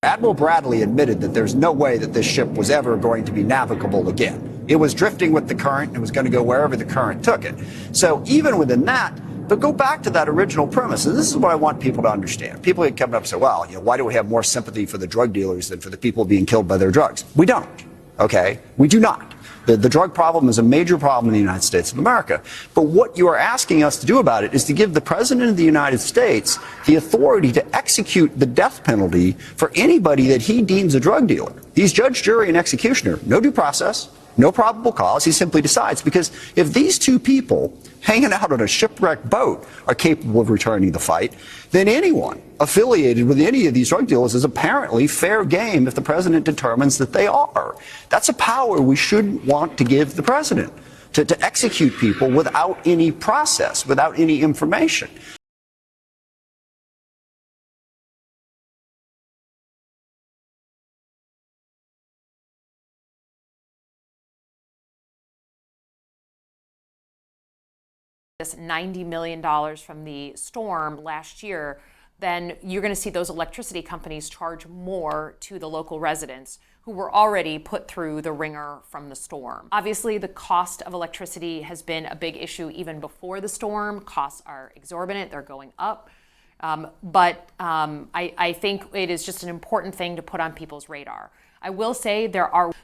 Admiral Bradley admitted that there's no way that this ship was ever going to be navigable again. It was drifting with the current and was going to go wherever the current took it. So even within that, but go back to that original premise, and this is what I want people to understand. People get coming up and say, well, why do we have more sympathy for the drug dealers than for the people being killed by their drugs? We don't, okay? We do not. The drug problem is a major problem in the United States of America. But what you are asking us to do about it is to give the President of the United States the authority to execute the death penalty for anybody that he deems a drug dealer. He's judge, jury, and executioner. No due process, no probable cause. He simply decides. Because if these two people hanging out on a shipwrecked boat are capable of returning the fight, then anyone affiliated with any of these drug dealers is apparently fair game if the president determines that they are. That's a power we shouldn't want to give the president, to execute people without any process, without any information. This $90 million from the storm last year, then you're going to see those electricity companies charge more to the local residents who were already put through the ringer from the storm. Obviously, the cost of electricity has been a big issue even before the storm. Costs are exorbitant, they're going up. I think it is just an important thing to put on people's radar. I will say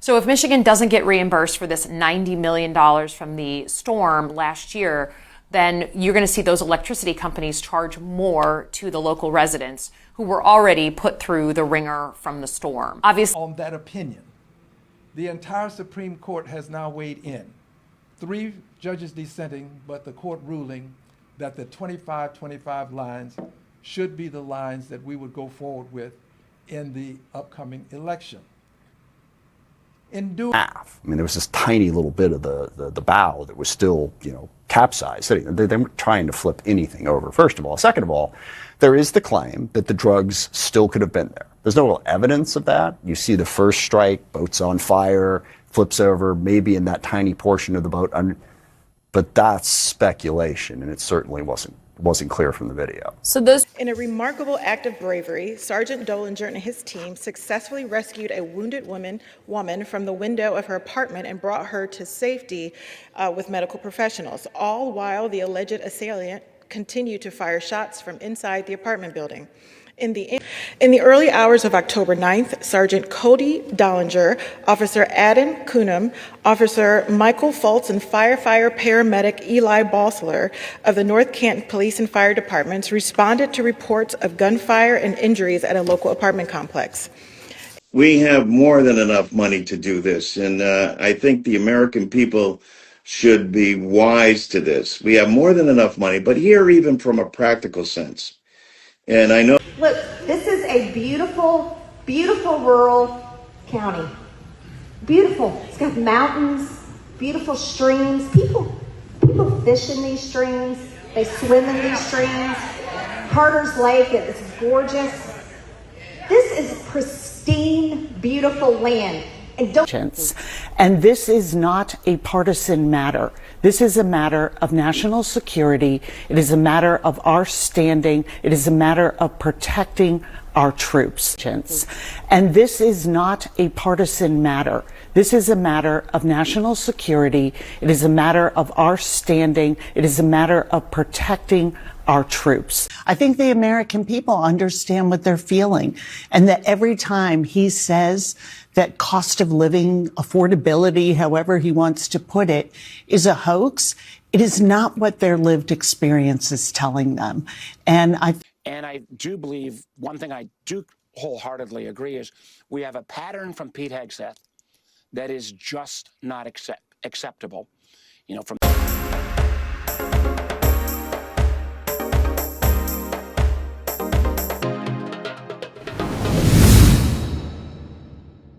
so if Michigan doesn't get reimbursed for this $90 million from the storm last year, then you're going to see those electricity companies charge more to the local residents who were already put through the ringer from the storm. Obviously, on that opinion, the entire Supreme Court has now weighed in. 3 judges dissenting, but the court ruling that the 25-25 lines should be the lines that we would go forward with in the upcoming election. I mean, there was this tiny little bit of the bow that was still, capsized. They weren't trying to flip anything over, first of all. Second of all, there is the claim that the drugs still could have been there. There's no real evidence of that. You see the first strike, boat's on fire, flips over, maybe in that tiny portion of the boat. But that's speculation, and it certainly wasn't clear from the video. In a remarkable act of bravery, Sergeant Dollinger and his team successfully rescued a wounded woman from the window of her apartment and brought her to safety with medical professionals, all while the alleged assailant continued to fire shots from inside the apartment building. In the early hours of October 9th, Sergeant Cody Dollinger, Officer Adam Kuhnum, Officer Michael Fultz, and firefighter paramedic Eli Balsler of the North Canton Police and Fire Departments responded to reports of gunfire and injuries at a local apartment complex. We have more than enough money to do this, and I think the American people should be wise to this. We have more than enough money, but here, even from a practical sense, and I know. Look, this is a beautiful, beautiful rural county. Beautiful. It's got mountains, beautiful streams. People fish in these streams. They swim in these streams. Carter's Lake is gorgeous. This is pristine, beautiful land. And this is not a partisan matter. This is a matter of national security. It is a matter of our standing. It is a matter of protecting our troops. And this is not a partisan matter. This is a matter of national security. It is a matter of our standing. It is a matter of protecting our troops. I think the American people understand what they're feeling, and that every time he says that cost of living, affordability, however he wants to put it, is a hoax, it is not what their lived experience is telling them. And I do believe one thing I do wholeheartedly agree is we have a pattern from Pete Hegseth that is just not acceptable. From